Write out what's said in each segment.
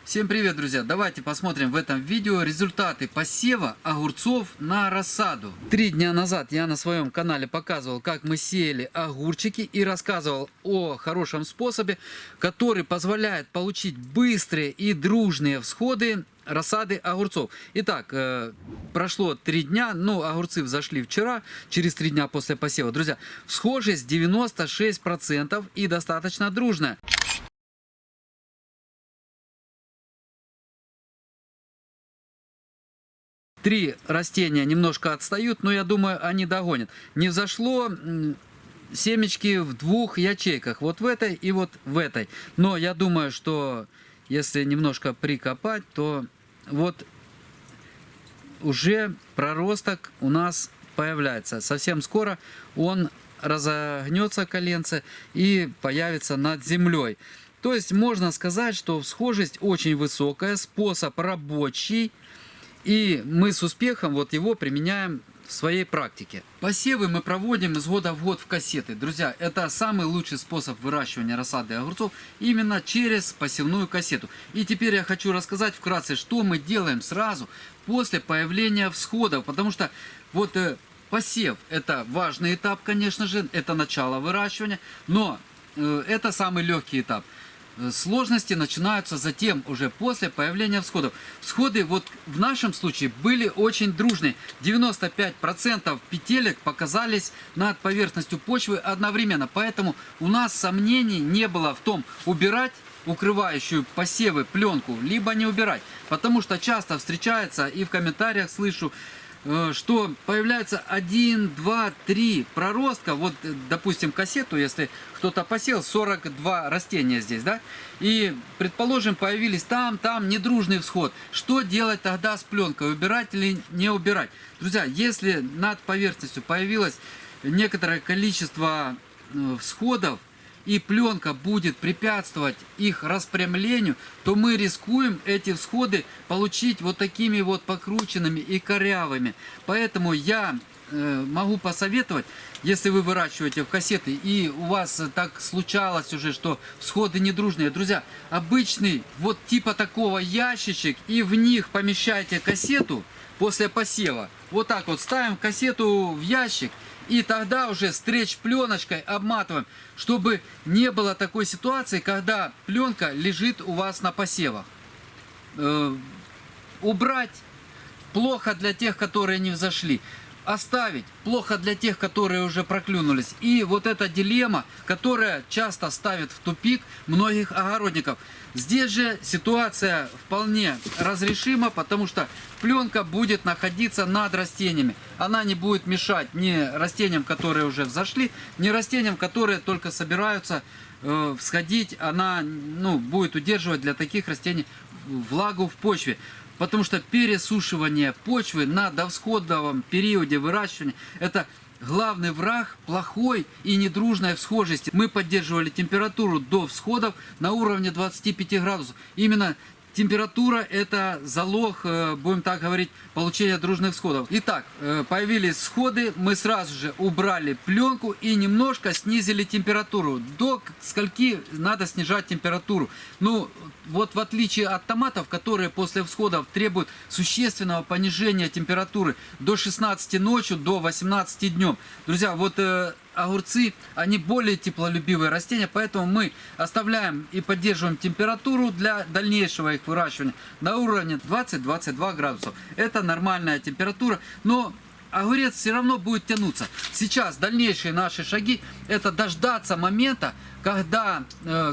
Всем привет, друзья! Давайте посмотрим в этом видео результаты посева огурцов на рассаду. 3 дня назад я на своем канале показывал, как мы сеяли огурчики и рассказывал о хорошем способе, который позволяет получить быстрые и дружные всходы рассады огурцов. Итак, прошло 3 дня, но огурцы взошли вчера, через 3 дня после посева. Друзья, схожесть 96% и достаточно дружная. Три растения немножко отстают, но я думаю, они догонят. Не взошло семечки в 2 ячейках, вот в этой и вот в этой. Но я думаю, что если немножко прикопать, то вот уже проросток у нас появляется. Совсем скоро он разогнется коленце и появится над землей. То есть можно сказать, что схожесть очень высокая, способ рабочий. И мы с успехом вот его применяем в своей практике. Посевы мы проводим из года в год в кассеты. Друзья, это самый лучший способ выращивания рассады огурцов именно через посевную кассету. И теперь я хочу рассказать вкратце, что мы делаем сразу после появления всходов. Потому что вот посев — это важный этап, конечно же, это начало выращивания, но это самый легкий этап. Сложности начинаются затем, уже после появления всходов. Всходы вот в нашем случае были очень дружные. 95% петелек показались над поверхностью почвы одновременно. Поэтому у нас сомнений не было в том, убирать укрывающую посевы пленку, либо не убирать. Потому что часто встречается и в комментариях слышу, что появляется 1, 2, 3 проростка. Вот, допустим, кассету, если кто-то посел, 42 растения здесь, да, и, предположим, появились там недружный всход. Что делать тогда с пленкой? Убирать или не убирать? Друзья, если над поверхностью появилось некоторое количество всходов, и пленка будет препятствовать их распрямлению, то мы рискуем эти всходы получить вот такими вот покрученными и корявыми. Поэтому я могу посоветовать, если вы выращиваете в кассеты и у вас так случалось уже, что всходы недружные, друзья, обычный вот типа такого ящичек, и в них помещайте кассету после посева. Вот так вот ставим кассету в ящик. И тогда уже стретч-пленочкой обматываем, чтобы не было такой ситуации, когда пленка лежит у вас на посевах. Убрать плохо для тех, которые не взошли. Оставить плохо для тех, которые уже проклюнулись. И вот эта дилемма, которая часто ставит в тупик многих огородников. Здесь же ситуация вполне разрешима, потому что пленка будет находиться над растениями. Она не будет мешать ни растениям, которые уже взошли, ни растениям, которые только собираются всходить. Она будет удерживать для таких растений влагу в почве. Потому что пересушивание почвы на довсходовом периоде выращивания – это главный враг плохой и недружной всхожести. Мы поддерживали температуру до всходов на уровне 25 градусов. Именно температура – это залог, будем так говорить, получения дружных всходов. Итак, появились всходы, мы сразу же убрали пленку и немножко снизили температуру. До скольки надо снижать температуру? Вот в отличие от томатов, которые после всходов требуют существенного понижения температуры до 16 ночью, до 18 днем. Друзья, вот огурцы, они более теплолюбивые растения, поэтому мы оставляем и поддерживаем температуру для дальнейшего их выращивания на уровне 20-22 градусов. Это нормальная температура, но огурец все равно будет тянуться. Сейчас дальнейшие наши шаги — это дождаться момента, когда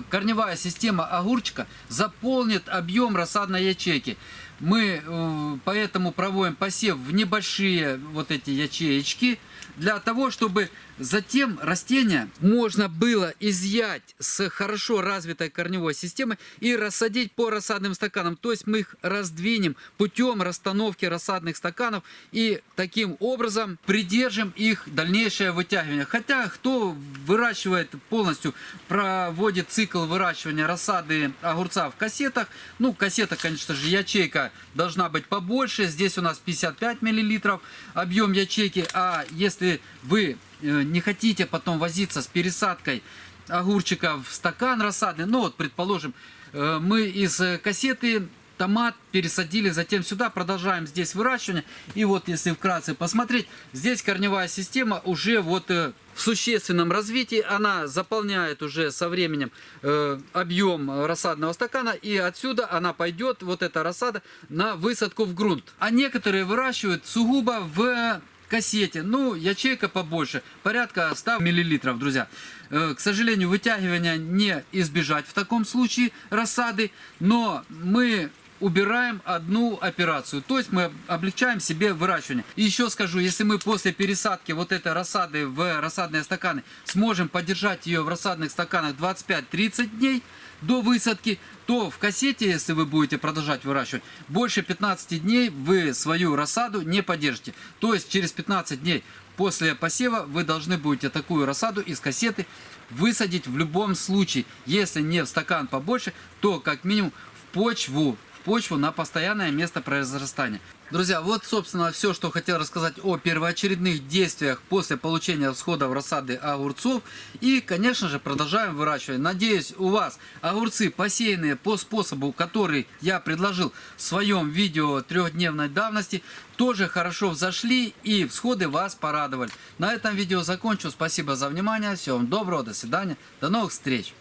корневая система огурчика заполнит объем рассадной ячейки. Мы поэтому проводим посев в небольшие вот эти ячеечки, для того, чтобы затем растения можно было изъять с хорошо развитой корневой системой и рассадить по рассадным стаканам. То есть мы их раздвинем путем расстановки рассадных стаканов и таким образом придержим их дальнейшее вытягивание. Хотя кто выращивает полностью, проводит цикл выращивания рассады огурца в кассетах, кассета, конечно же, ячейка должна быть побольше. Здесь у нас 55 мл объем ячейки, а если вы не хотите потом возиться с пересадкой огурчика в стакан рассады, предположим, мы из кассеты томат пересадили затем сюда, продолжаем здесь выращивание. И вот если вкратце посмотреть, здесь корневая система уже вот в существенном развитии, она заполняет уже со временем объем рассадного стакана, и отсюда она пойдет, вот эта рассада, на высадку в грунт. А некоторые выращивают сугубо в кассете, ну, ячейка побольше, порядка 100 миллилитров, друзья. К сожалению, вытягивания не избежать в таком случае рассады, но мы убираем одну операцию, то есть мы облегчаем себе выращивание. И еще скажу, если мы после пересадки вот этой рассады в рассадные стаканы сможем поддержать ее в рассадных стаканах 25-30 дней до высадки, то в кассете, если вы будете продолжать выращивать, больше 15 дней вы свою рассаду не поддержите. То есть через 15 дней после посева вы должны будете такую рассаду из кассеты высадить в любом случае. Если не в стакан побольше, то как минимум в почву на постоянное место произрастания. Друзья, вот, собственно, все, что хотел рассказать о первоочередных действиях после получения всходов рассады огурцов. И, конечно же, продолжаем выращивать. Надеюсь, у вас огурцы, посеянные по способу, который я предложил в своем видео 3-дневной давности, тоже хорошо взошли и всходы вас порадовали. На этом видео закончу. Спасибо за внимание. Всего вам доброго. До свидания. До новых встреч.